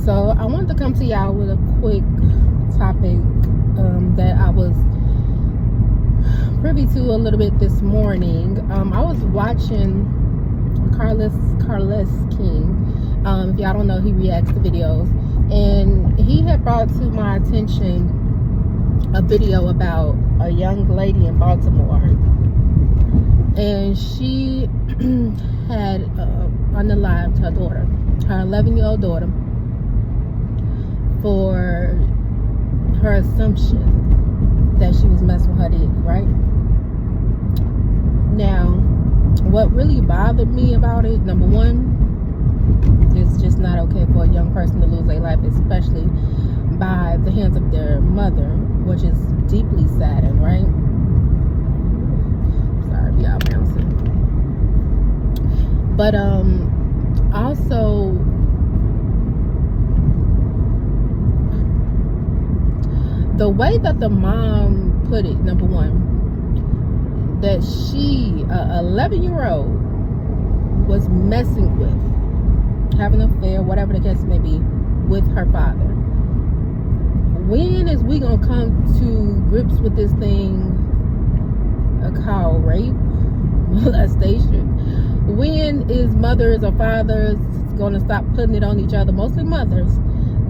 So I wanted to come to y'all with a quick topic that I was privy to a little bit this morning. I was watching Carlos King. If y'all don't know, he reacts to videos, and he had brought to my attention a video about a young lady in Baltimore, and she had unalived her daughter, her 11-year-old daughter, for her assumption that she was messing with her daddy, right? Now, what really bothered me about it, number one, it's just not okay for a young person to lose their life, especially by the hands of their mother, which is deeply saddened, right? Sorry, y'all bouncing. But also, the way that the mom put it, number one, that she, a 11-year-old, was messing with, having an affair, whatever the case may be, with her father. When is we gonna come to grips with this thing called rape, molestation? When is mothers or fathers gonna stop putting it on each other, mostly mothers,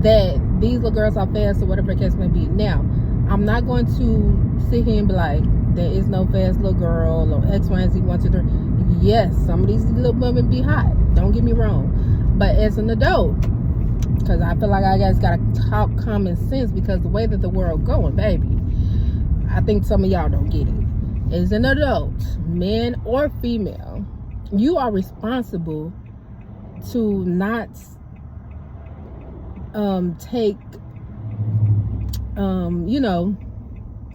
that these little girls are fast or whatever the case may be? Now, I'm not going to sit here and be like, there is no fast little girl or X, Y, and Z, 1, 2, 3. Yes, some of these little women be hot. Don't get me wrong. But as an adult, because I feel like I guys gotta talk common sense, because the way that the world going, baby, I think some of y'all don't get it. As an adult, man or female, you are responsible to not take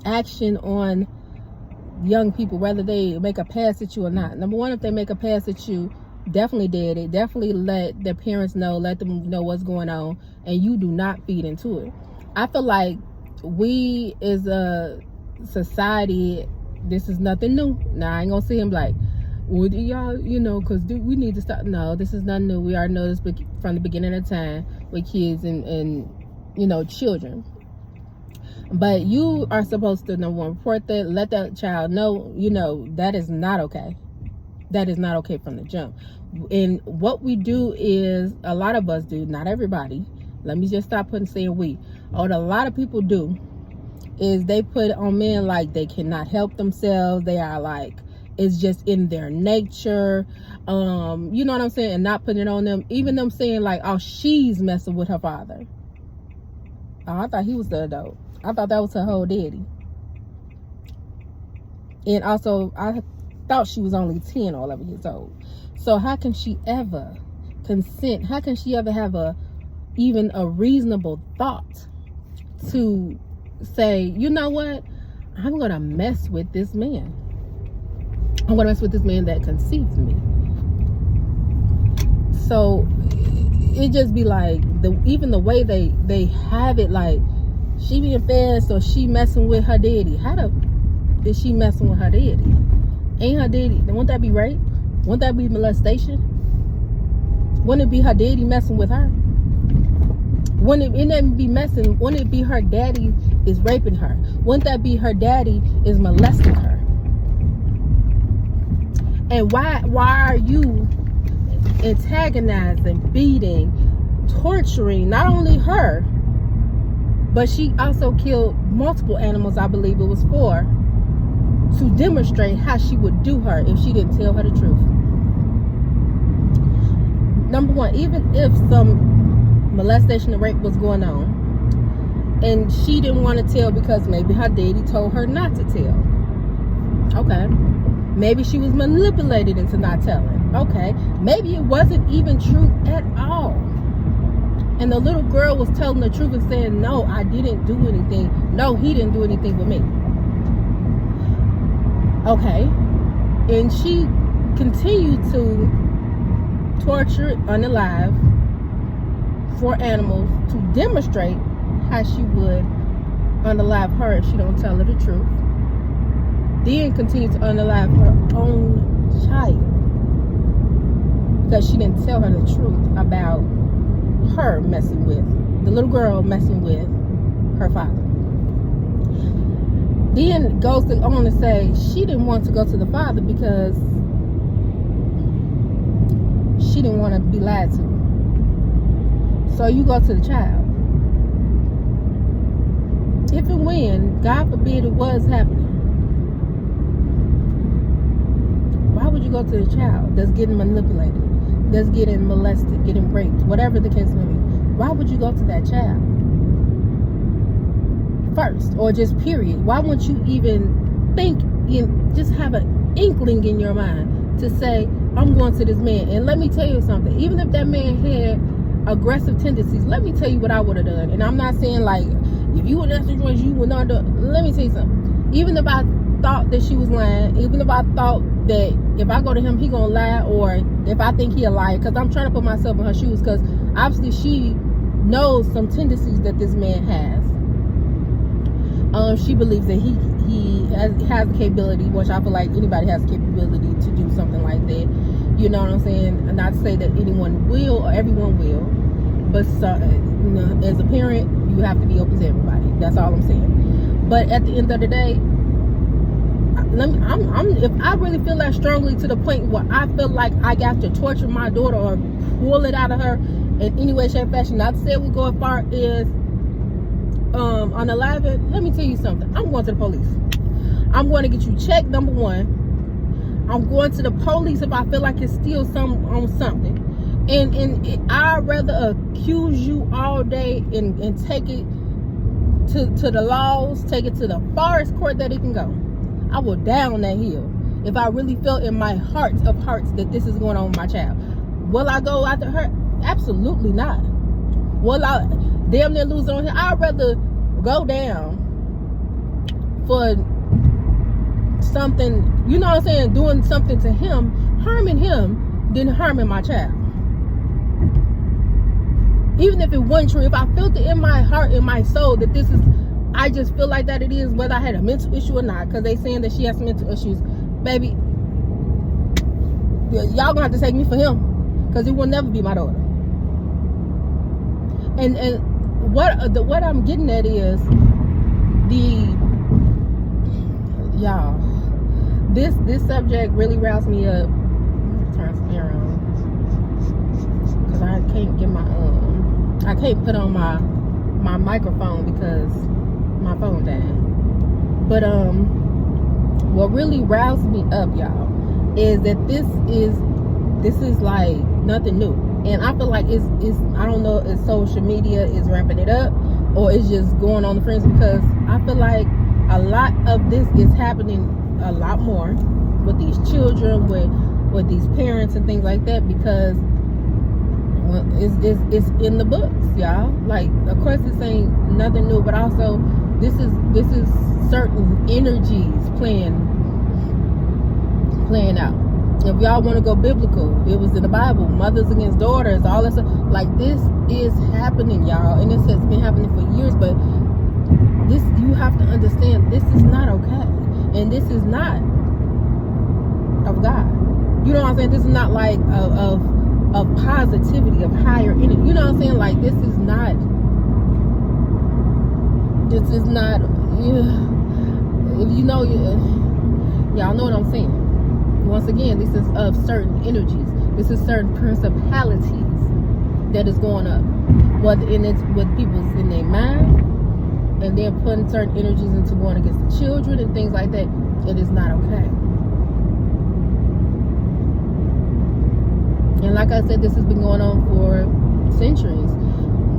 action on young people, whether they make a pass at you or not. Number one, if they make a pass at you, definitely did it. Definitely let their parents know, let them know what's going on, and you do not feed into it. I feel like we as a society, this is nothing new. Now, I ain't gonna see him like, well, y'all, because we need to stop. No, this is nothing new. We already know this from the beginning of time with kids and children. But you are supposed to, number one, report that, let that child know, that is not okay. That is not okay from the jump. And what we do is, a lot of us do, not everybody. Let me just stop saying we. What a lot of people do is they put on men like they cannot help themselves. They are like, it's just in their nature. You know what I'm saying? And not putting it on them. Even them saying like, oh, she's messing with her father. Oh, I thought he was the adult. I thought that was her whole daddy. And also, I thought she was only 10 or 11 years old. So how can she ever consent? How can she ever have even a reasonable thought to say, you know what? I'm going to mess with this man. I'm going to mess with this man that conceives me. So it just be like, even the way they have it, like, she being fast or she messing with her daddy. How is she messing with her daddy? Ain't her daddy? Won't that be rape? Won't that be molestation? Wouldn't it be her daddy messing with her? Wouldn't it be messing? Wouldn't it be her daddy is raping her? Wouldn't that be her daddy is molesting her? And why are you antagonizing, beating, torturing not only her, but she also killed multiple animals, I believe it was 4, to demonstrate how she would do her if she didn't tell her the truth. Number one, even if some molestation and rape was going on, and she didn't want to tell because maybe her daddy told her not to tell. Okay. Maybe she was manipulated into not telling. Okay. Maybe it wasn't even true at all. And the little girl was telling the truth and saying, no, I didn't do anything. No, he didn't do anything with me. Okay. And she continued to torture unalive 4 animals to demonstrate how she would unalive her if she don't tell her the truth. Then continue to unalive her own child because she didn't tell her the truth about her messing with, the little girl messing with her father. Then goes on to say she didn't want to go to the father because she didn't want to be lied to. So you go to the child. If and when, God forbid, it was happening, why would you go to the child that's getting manipulated, that's getting molested, getting raped, whatever the case may be? Why would you go to that child first, or just period? Why wouldn't you even think, just have an inkling in your mind to say, I'm going to this man? And let me tell you something, even if that man had aggressive tendencies, let me tell you what I would have done. And I'm not saying like, if you were in that situation, you would not do. Let me tell you something. Even if I thought that she was lying, even if I thought that if I go to him, he gonna lie, or if I think he'll lie, because I'm trying to put myself in her shoes, because obviously she knows some tendencies that this man has. She believes that he has the capability, which I feel like anybody has the capability to do something like that. You know what I'm saying? Not to say that anyone will or everyone will, but as a parent, you have to be open to everybody. That's all I'm saying. But at the end of the day, if I really feel that strongly to the point where I feel like I got to torture my daughter or pull it out of her in any way, shape, fashion, not to say we go as far as on the live, let me tell you something. I'm going to the police. I'm going to get you checked, number one. I'm going to the police if I feel like it's still on something. And I'd rather accuse you all day and take it to the laws, take it to the farthest court that it can go. I will down that hill if I really felt in my heart of hearts that this is going on with my child. Will I go after her? Absolutely not. Will I damn near lose on him? I'd rather go down for something, you know what I'm saying, doing something to him, harming him, than harming my child. Even if it wasn't true, if I felt it in my heart, in my soul, that this is, I just feel like that it is, whether I had a mental issue or not, because they saying that she has mental issues, baby, y'all gonna have to take me for him, because it will never be my daughter. And what I'm getting at is y'all, this subject really roused me up. Turn some air on, because I can't get I can't put on my microphone because my phone died. But what really roused me up, y'all, is that this is like nothing new. And I feel like it's I don't know if social media is ramping it up or it's just going on the fringe, because I feel like a lot of this is happening a lot more with these children, with these parents and things like that, because it's in the books, y'all. Like, of course this ain't nothing new, but also this is certain energies playing out. If y'all want to go biblical, it was in the Bible, mothers against daughters, all that stuff. Like, this is happening, y'all, and this has been happening for years. But this, you have to understand, this is not okay, and this is not of God. You know what I'm saying? This is not like of positivity, of higher energy. You know what I'm saying? Like, this is not. If you know, y'all know what I'm saying. Once again, this is of certain energies. This is certain principalities that is going up. Whether it's with people's in their mind, and they're putting certain energies into going against the children and things like that. It is not okay. And like I said, this has been going on for centuries.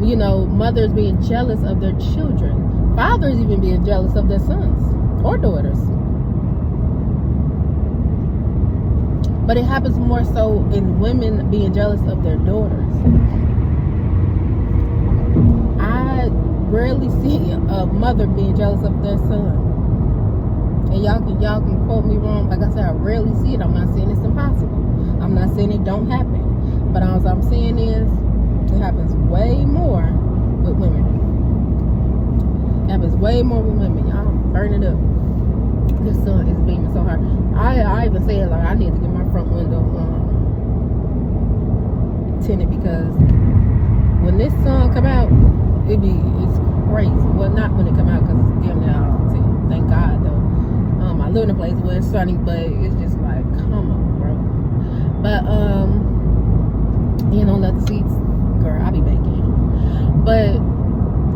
You know, mothers being jealous of their children. Fathers even being jealous of their sons or daughters. But it happens more so in women being jealous of their daughters. I rarely see a mother being jealous of their son. And y'all can quote me wrong. Like I said, I rarely see it. I'm not saying it's impossible. I'm not saying it don't happen. But all I'm saying is it happens way more with women. It happens way more with women. Y'all, I'm burning up. This sun is beaming so hard. I even said, like, I need to get my front window tinted, because when this song come out, it's crazy. Well, not when it come out, because it's damn near all 10. Thank God though. I live in a place where it's sunny, but it's just like, come on, bro. But you know, let the seats, girl, I be baking. But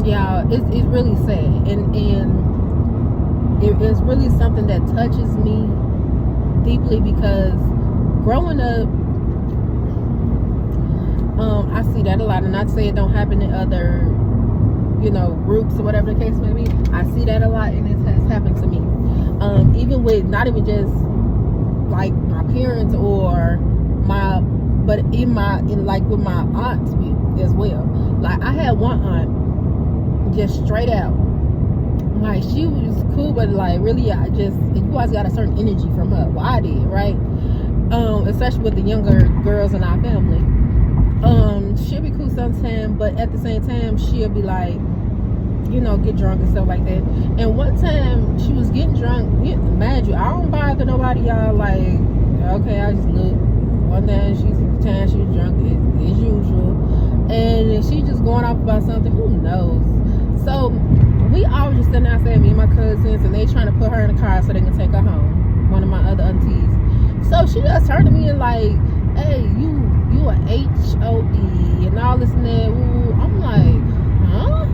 yeah, it's really sad, and it's really something that touches me deeply, because growing up, I see that a lot, and not to say it don't happen in other, you know, groups or whatever the case may be. I see that a lot, and it has happened to me. Even with, not even just like my parents or but like with my aunts as well. Like, I had one aunt, just straight out, like, she was cool, but like, really, you always got a certain energy from her. Well, I did, right? Especially with the younger girls in our family. She'll be cool sometimes, but at the same time, she'll be like, you know, get drunk and stuff like that. And one time she was getting drunk. Imagine, I don't bother nobody, y'all. Like, okay, I just look. One time she was drunk as usual, and she just going off about something. Who knows? So we all just sitting outside, me and my cousins, and they trying to put her in the car so they can take her home. One of my other aunties. So she just turned to me and like, hey, you a HOE and all this and that. Ooh. I'm like, huh?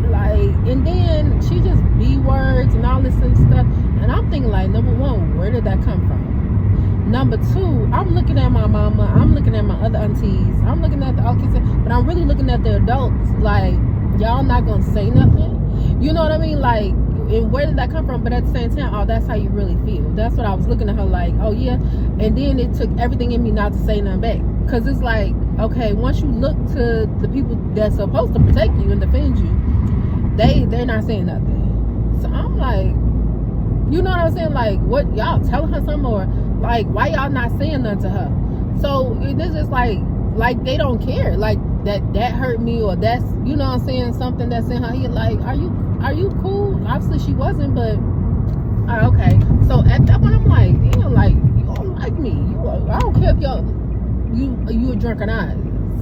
Like, and then she just B words and all this and stuff, and I'm thinking, like, number one, where did that come from? Number two, I'm looking at my mama, I'm looking at my other aunties, I'm looking at the all kids, but I'm really looking at the adults. Like, y'all not gonna say nothing, you know what I mean? Like, and where did that come from? But at the same time, oh, that's how you really feel. That's what I was looking at her like, oh yeah. And then it took everything in me not to say nothing back, because it's like, okay, once you look to the people that's supposed to protect you and defend you, they're not saying nothing. So I'm like, you know what I'm saying? Like, what, y'all telling her something, or like, why y'all not saying nothing to her? So it's just like they don't care. Like, that hurt me, or that's, you know what I'm saying, something that's in her head. Like, are you cool? Obviously she wasn't, but okay. So at that point, I'm like, damn, like, you don't like me. I don't care if you a drunk or not.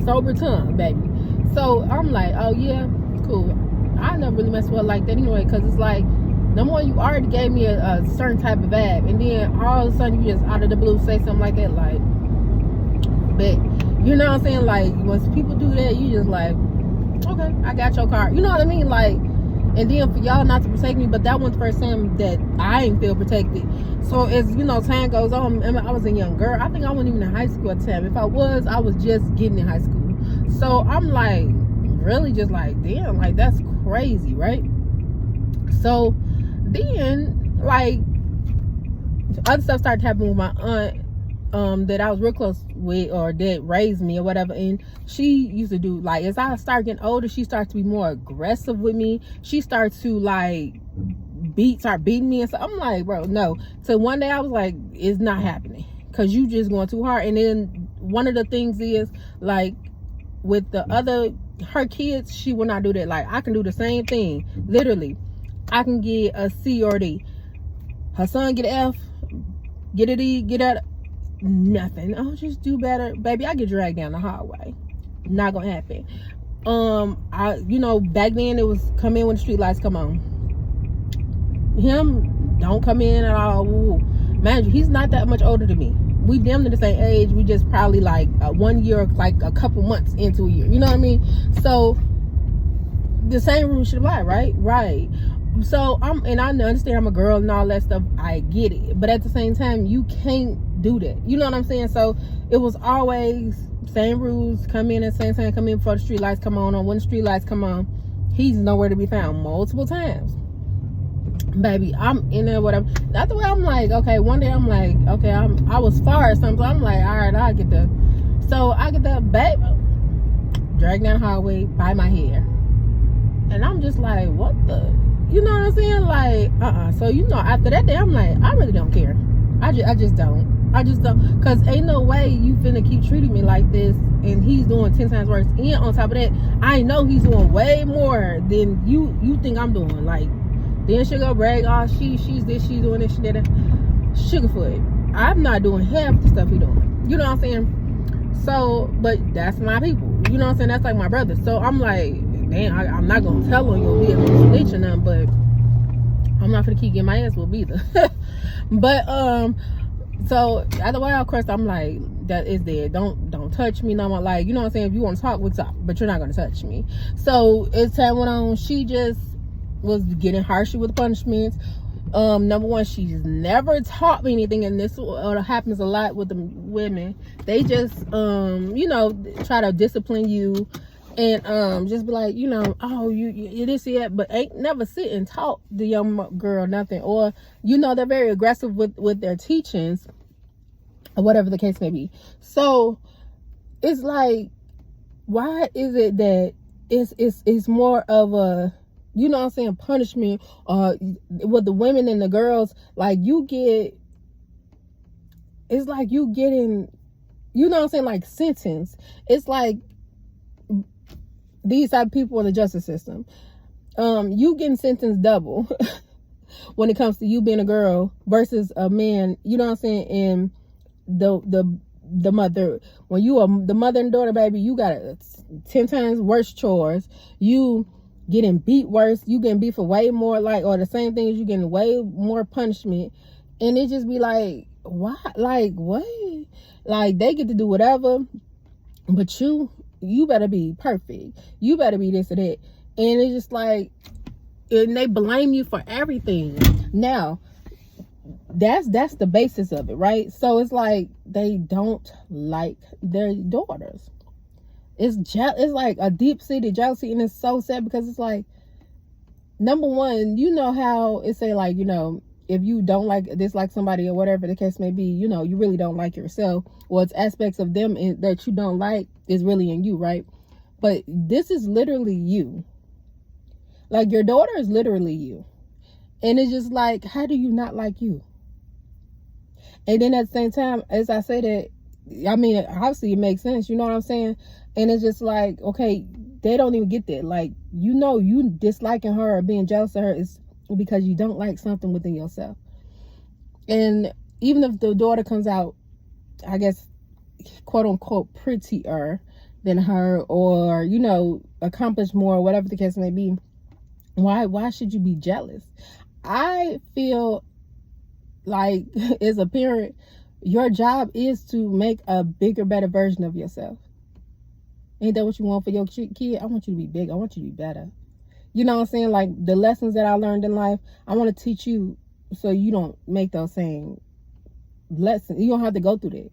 Sober tongue, baby. So I'm like, oh yeah, cool. I never really mess with her like that anyway, because it's like, number one, you already gave me a certain type of vibe, and then all of a sudden you just out of the blue say something like that, like, but you know what I'm saying? Like, once people do that, you just like, okay, I got your car. You know what I mean? Like, and then for y'all not to protect me, but that was the first time that I didn't feel protected. So as, you know, time goes on, I was a young girl. I think I wasn't even in high school at the time. If I was just getting in high school. So I'm like, really just like, damn, like, that's crazy, right? So then, like, other stuff started happening with my aunt, that I was real close with, or that raised me or whatever, and she used to do, like, as I started getting older, she started to be more aggressive with me. She started to like start beating me, and so I'm like, bro, no. So one day I was like, it's not happening, because you just going too hard. And then one of the things is, like, with her kids, she will not do that. Like, I can do the same thing, literally. I can get a C or D. Her son get an F, get a D, get a nothing. Oh, just do better, baby. I get dragged down the hallway. Not gonna happen. You know, back then it was come in when the street lights come on. Him don't come in at all. Ooh. Man, he's not that much older than me. We damn near the same age. We just probably like 1 year, like a couple months into a year. You know what I mean? So the same rule should apply, right? Right. So and I understand I'm a girl and all that stuff. I get it, but at the same time, you can't do that. You know what I'm saying? So it was always same rules. Come in at the same time. Come in before the street lights come on. Or when the street lights come on, he's nowhere to be found multiple times. Baby, I'm in there, whatever. That's the way I'm like, okay, one day I'm like, okay, I was far or something. I'm like, all right, I'll get there. So I get there, baby, drag down the hallway by my hair. And I'm just like, what the, you know what I'm saying? Like, So, you know, after that day, I'm like, I really don't care. I just don't. Because ain't no way you finna keep treating me like this, and he's doing 10 times worse. And on top of that, I know he's doing way more than you think I'm doing. Like, then she'll go brag, oh, she's this, she's doing this, she did that. Sugarfoot. I'm not doing half the stuff he doing. You know what I'm saying? So, but that's my people. You know what I'm saying? That's like my brother. So I'm like, damn, I'm not gonna tell on you, be a snitch or nothing, but I'm not gonna keep getting my ass whooped either. But so either way, of course, I'm like, that is there. Don't touch me no more. Like, you know what I'm saying? If you want to talk, we talk, but you're not gonna touch me. So as time went on, she just was getting harsher with punishments. Number one, she's never taught me anything, and this happens a lot with the women. They just you know, try to discipline you and just be like, you know, oh, you this yet, but ain't never sit and taught the young girl nothing. Or, you know, they're very aggressive with their teachings or whatever the case may be. So it's like, why is it that it's more of a, you know what I'm saying, punishment with the women and the girls? Like, it's like you getting, you know what I'm saying, like sentence. It's like these type of people in the justice system, you getting sentenced double when it comes to you being a girl versus a man, you know what I'm saying. And the mother, when you are the mother and daughter, baby, you got 10 times worse chores. You getting beat worse, you getting beat for way more, like, or the same thing as you getting way more punishment. And it just be like, why? Like, what? Like, they get to do whatever, but you better be perfect, you better be this or that. And it's just like, and they blame you for everything. Now that's the basis of it, right? So it's like they don't like their daughters. It's like a deep-seated jealousy, and it's so sad because it's like, number one, you know how it say, like, you know, if you don't dislike somebody or whatever the case may be, you know, you really don't like yourself, or it's aspects of them that you don't like is really in you, right? But this is literally you. Like, your daughter is literally you. And it's just like, how do you not like you? And then at the same time, as I say that, I mean, obviously it makes sense, you know what I'm saying? And it's just like, okay, they don't even get that. Like, you know, you disliking her or being jealous of her is because you don't like something within yourself. And even if the daughter comes out, I guess, quote unquote, prettier than her, or, you know, accomplish more, whatever the case may be, why should you be jealous? I feel like, as a parent, your job is to make a bigger, better version of yourself. Ain't that what you want for your kid? I want you to be big. I want you to be better. You know what I'm saying? Like, the lessons that I learned in life, I want to teach you so you don't make those same lessons. You don't have to go through that.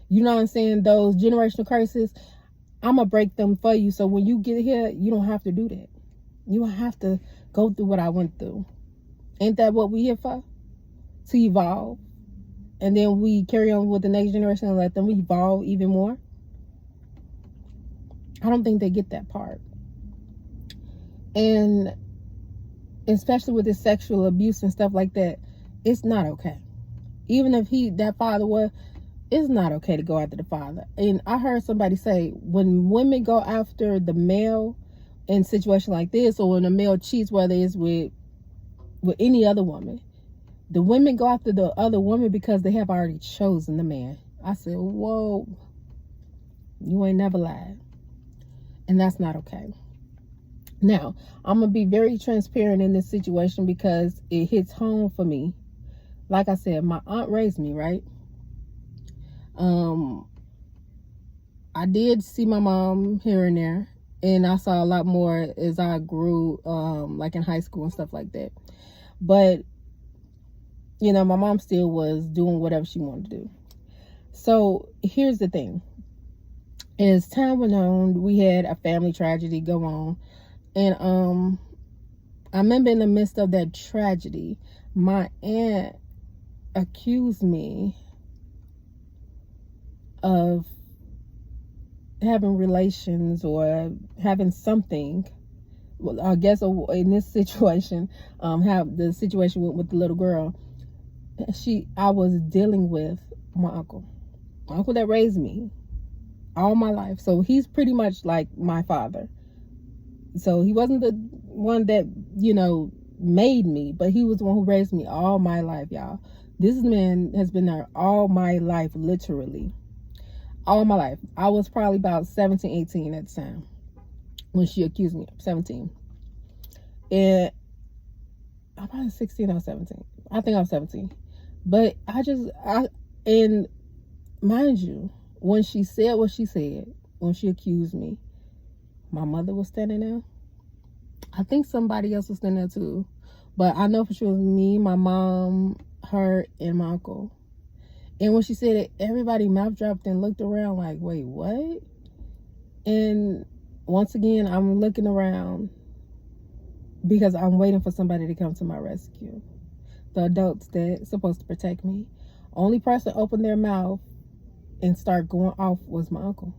You know what I'm saying? Those generational curses, I'm going to break them for you. So when you get here, you don't have to do that. You don't have to go through what I went through. Ain't that what we here for? To evolve. And then we carry on with the next generation and let them evolve even more. I don't think they get that part. And especially with the sexual abuse and stuff like that, it's not okay. Even if that father was, it's not okay to go after the father. And I heard somebody say, when women go after the male in situations like this, or when a male cheats, whether it's with any other woman, the women go after the other woman because they have already chosen the man. I said, whoa, you ain't never lied. And that's not okay. Now, I'm going to be very transparent in this situation because it hits home for me. Like I said, my aunt raised me, right? I did see my mom here and there, and I saw a lot more as I grew, like in high school and stuff like that. But, you know, my mom still was doing whatever she wanted to do. So here's the thing. As time went on, we had a family tragedy go on. And I remember in the midst of that tragedy, my aunt accused me of having relations or having something. Well, I guess in this situation, have the situation with the little girl. I was dealing with my uncle that raised me all my life. So he's pretty much like my father. So he wasn't the one that, you know, made me, but he was the one who raised me all my life, y'all. This man has been there all my life, literally. all my life. I was probably about 17, 18 at the time when she accused me. 17. And I'm probably 16 or 17. I think I was 17. But and mind you, when she said what she said, when she accused me, my mother was standing there. I think somebody else was standing there too. But I know for sure it was me, my mom, her, and my uncle. And when she said it, everybody mouth dropped and looked around like, wait, what? And once again, I'm looking around because I'm waiting for somebody to come to my rescue. The adults that supposed to protect me. Only person opened their mouth and start going off was my uncle.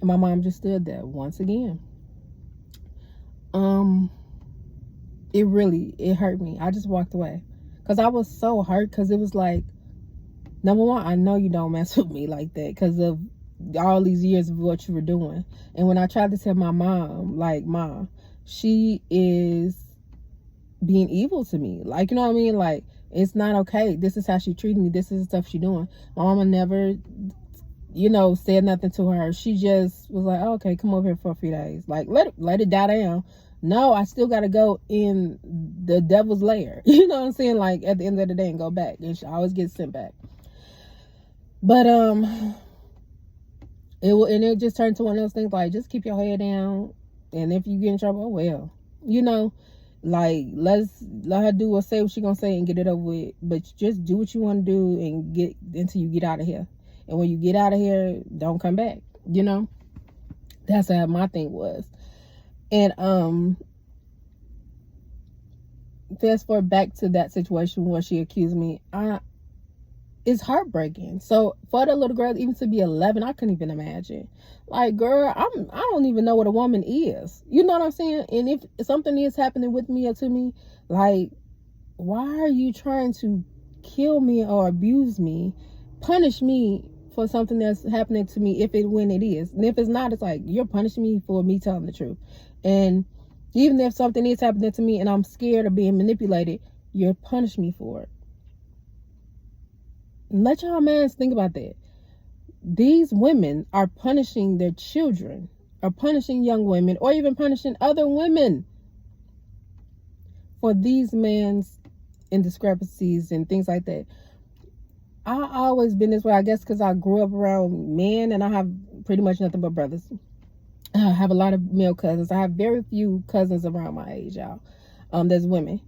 And my mom just stood there once again. It hurt me. I just walked away. Because I was so hurt, because it was like, number one, I know you don't mess with me like that because of all these years of what you were doing. And when I tried to tell my mom, like, Mom, she is being evil to me. Like, you know what I mean? Like, it's not okay. This is how she treated me. This is the stuff she doing. My mama never, said nothing to her. She just was like, oh, okay, come over here for a few days. Like, let it die down. No, I still got to go in the devil's lair. You know what I'm saying? Like, at the end of the day and go back. And she always gets sent back. But, it just turned to one of those things like, just keep your head down. And if you get in trouble, oh, well, like, let her do or say what she gonna say and get it over with. But just do what you want to do and get until you get out of here. And when you get out of here, don't come back. That's how my thing was. And fast forward back to that situation where she accused me. It's heartbreaking. So for the little girl even to be 11, I couldn't even imagine. Like, girl, I don't even know what a woman is. You know what I'm saying? And if something is happening with me or to me, like, why are you trying to kill me or abuse me, punish me for something that's happening to me when it is? And if it's not, it's like, you're punishing me for me telling the truth. And even if something is happening to me and I'm scared of being manipulated, you're punishing me for it. Let y'all mans think about that. These women are punishing their children, or punishing young women, or even punishing other women for these men's indiscrepancies and things like that. I always been this way, I guess, because I grew up around men and I have pretty much nothing but brothers. I have a lot of male cousins. I have very few cousins around my age, y'all. There's women.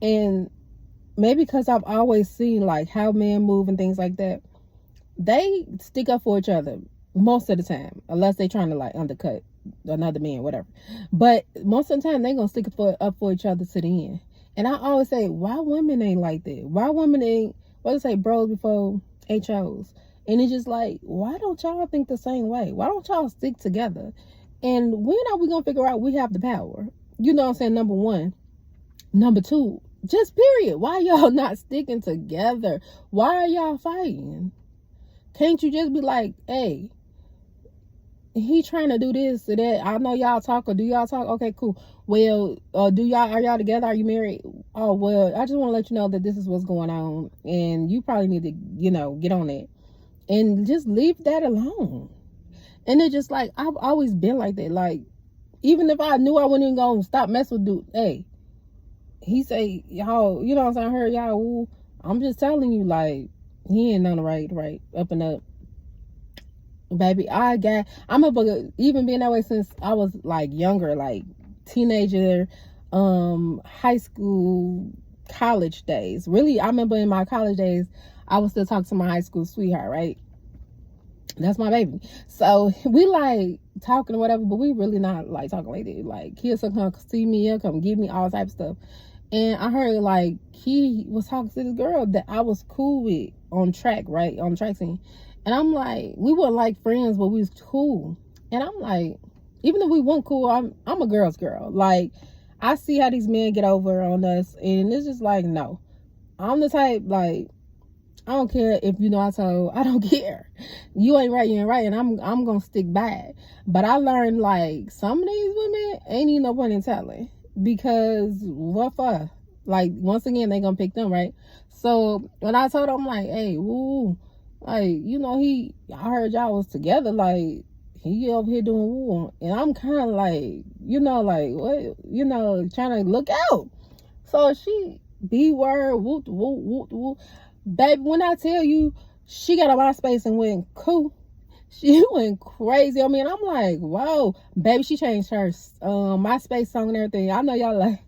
And maybe because I've always seen like how men move and things like that, they stick up for each other most of the time, unless they trying to like undercut another man, whatever. But most of the time they gonna stick up for each other to the end. And I always say, why women ain't like that? Why women ain't, what do they say, bros before HOs? And it's just like, why don't y'all think the same way? Why don't y'all stick together? And when are we gonna figure out we have the power? You know what I'm saying? Number one. Number two, just period. Why y'all not sticking together? Why are y'all fighting? Can't you just be like, hey, he trying to do this or that? I know y'all talk, or do y'all talk? Okay, cool. Well, are y'all together? Are you married? Oh, well, I just want to let you know that this is what's going on, and you probably need to, get on it and just leave that alone. And it's just like, I've always been like that. Like, even if I knew I wasn't even gonna stop messing with dude, hey, he say, y'all, you know what I'm saying? I heard y'all, ooh, I'm just telling you, like, he ain't on the right, up and up. Baby, I'm even being that way since I was like younger, like teenager, high school, college days. Really, I remember in my college days, I would still talk to my high school sweetheart, right? That's my baby. So we like talking or whatever, but we really not like talking like that. Like, he'll come see me, he'll come give me all type of stuff. And I heard like he was talking to this girl that I was cool with on track, right? On the track scene. And I'm like, we weren't like friends, but we was cool. And I'm like, even if we weren't cool, I'm a girl's girl. Like, I see how these men get over on us, and it's just like, no. I'm the type, like, I don't care if you know I told, I don't care. You ain't right, and I'm gonna stick by it. But I learned, like, some of these women ain't even no point in telling. Because what for? Like, once again, they gonna pick them, right? So when I told them, I'm like, hey, woo, Like, you know, I heard y'all was together. Like, he over here doing woo. And I'm kind of like, you know, like, what, you know, trying to look out. So she, B word, whoop, whoop, whoop, whoop. Baby, when I tell you, she got on MySpace and went cool. She went crazy on me. And I'm like, whoa. Baby, she changed her MySpace song and everything. I know y'all like,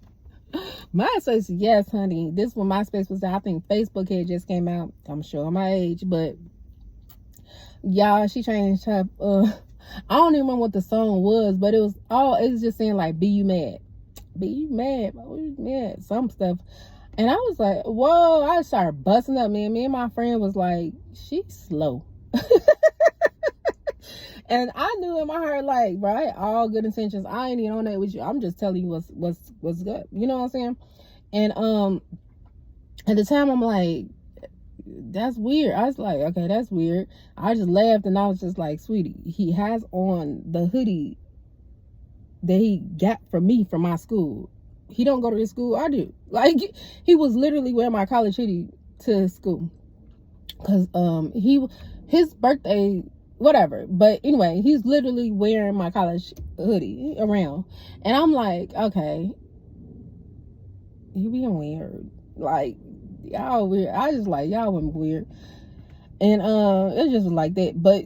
MySpace, yes, honey. This when MySpace was, I think Facebook had just came out. I'm sure my age, but y'all, she changed her. I don't even remember what the song was, but it was just saying like, "Be you mad? Be you mad? Oh, you mad?" Some stuff, and I was like, "Whoa!" I started busting up, man. Me and my friend was like, "She's slow." And I knew in my heart, like, bro, I had all good intentions. I ain't even on that with you. I'm just telling you what's good. You know what I'm saying? And at the time, I'm like, that's weird. I was like, okay, that's weird. I just laughed and I was just like, sweetie, he has on the hoodie that he got from me from my school. He don't go to this school. I do. Like, he was literally wearing my college hoodie to school. Cause his birthday, whatever. But anyway, he's literally wearing my college hoodie around. And I'm like, okay, you being weird. Like, y'all weird. I just like, y'all went weird. And it just was like that. But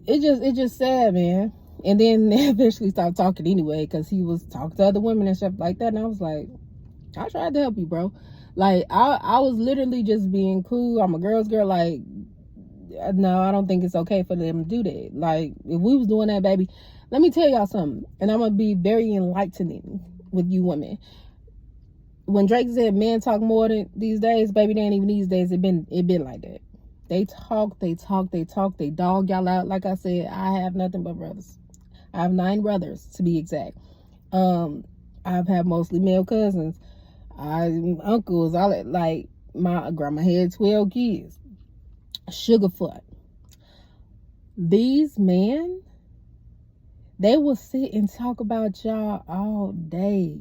it just sad, man. And then they eventually stopped talking anyway, because he was talking to other women and stuff like that. And I was like, I tried to help you, bro. Like, I was literally just being cool. I'm a girl's girl. Like, no, I don't think it's okay for them to do that. Like, if we was doing that, baby, let me tell y'all something. And I'm going to be very enlightening with you women. When Drake said men talk more than these days, baby, they ain't even these days. It been like that. They talk, they dog y'all out. Like I said, I have nothing but brothers. I have 9 brothers, to be exact. I've had mostly male cousins. Uncles. Like, my grandma had 12 kids. Sugarfoot. These men, they will sit and talk about y'all all day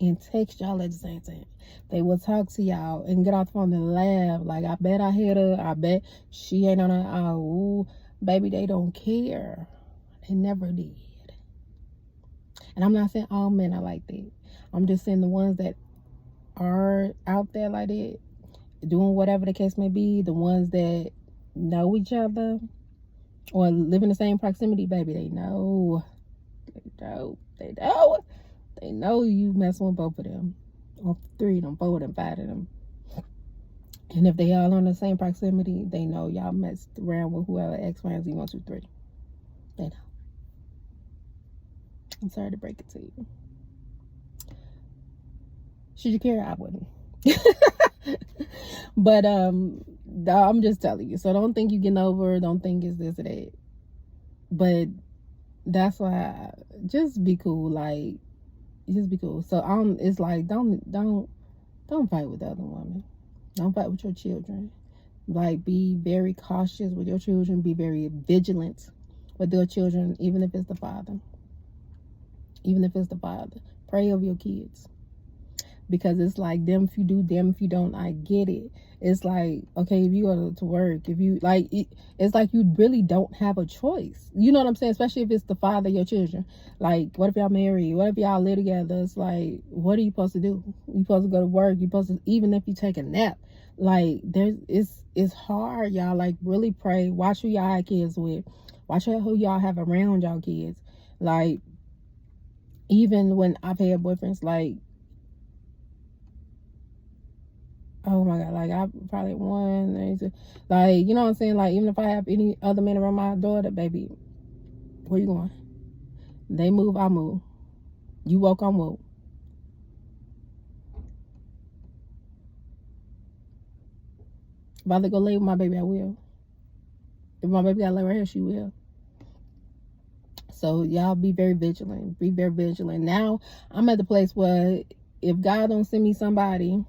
and text y'all at the same time. They will talk to y'all and get off the phone and laugh. Like, I bet I hit her. I bet she ain't on her. Oh, baby, they don't care. They never did. And I'm not saying all men are like that. I'm just saying the ones that are out there like that, doing whatever the case may be, the ones that know each other or live in the same proximity, baby, they know. They know you messing with both of them. Or 3 of them, 4 of them, 5 of them. And if they all on the same proximity, they know y'all messed around with whoever X, Y, and Z, 1, 2, 3. They know. I'm sorry to break it to you. Should you care? I wouldn't. But I'm just telling you. So don't think you getting over. Don't think it's this or that. But that's why just be cool. Like, just be cool. So it's like don't fight with the other woman. Don't fight with your children. Like, be very cautious with your children. Be very vigilant with your children, even if it's the father. Even if it's the father. Pray over your kids. Because it's like, them if you do, them if you don't. I get it. It's like, okay, if you go to work, if you like it's like you really don't have a choice. You know what I'm saying? Especially if it's the father of your children. Like, what if y'all married? What if y'all live together? It's like, what are you supposed to do? You supposed to go to work. You supposed to, even if you take a nap. Like, it's hard, y'all. Like, really pray. Watch who y'all have kids with. Watch who y'all have around y'all kids. Like, even when I've had boyfriends, like, oh my God, like, I probably like, you know what I'm saying? Like, even if I have any other men around my daughter, baby, where you going? They move, I move. You walk, I move. If I have to go lay with my baby, I will. If my baby got to lay right here, she will. So y'all be very vigilant. Be very vigilant. Now I'm at the place where if God don't send me somebody,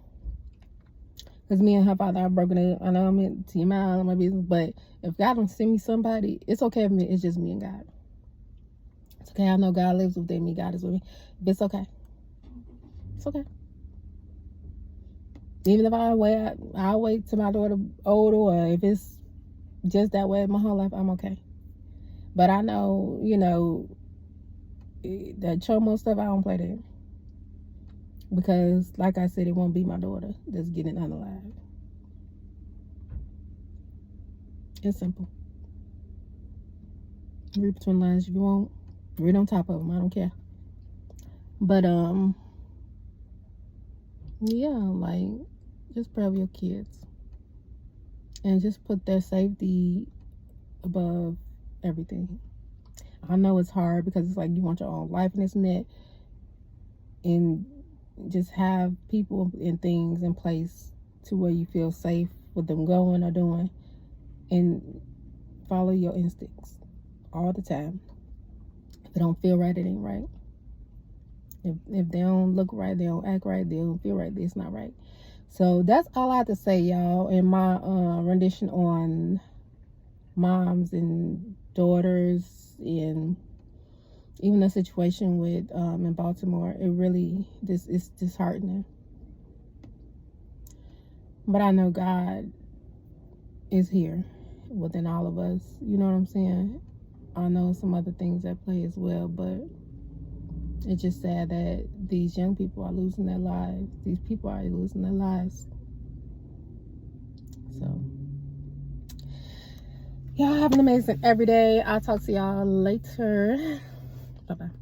because me and her father are broken up. I know I'm in TMI, all my business, but if God don't send me somebody, it's okay for me. It's just me and God. It's okay. I know God lives within me. God is with me. But it's okay. It's okay. Even if I'll wait till my daughter older, or if it's just that way my whole life, I'm okay. But I know, you know, that chomo stuff, I don't play that. Because, like I said, it won't be my daughter that's getting unalive. It's simple. Read between the lines if you want. Read on top of them. I don't care. But, yeah, like, just pray for your kids. And just put their safety above everything. I know it's hard because it's like you want your own life and this and that. And just have people and things in place to where you feel safe with them going or doing. And follow your instincts all the time. If it don't feel right, it ain't right. If they don't look right, they don't act right, they don't feel right, it's not right. So that's all I have to say, y'all, in my rendition on moms and daughters, and even the situation with in Baltimore. It really is disheartening. But I know God is here within all of us. You know what I'm saying? I know some other things at play as well, but it's just sad that these young people are losing their lives. These people are losing their lives. So, y'all have an amazing everyday. I'll talk to y'all later. Bye-bye.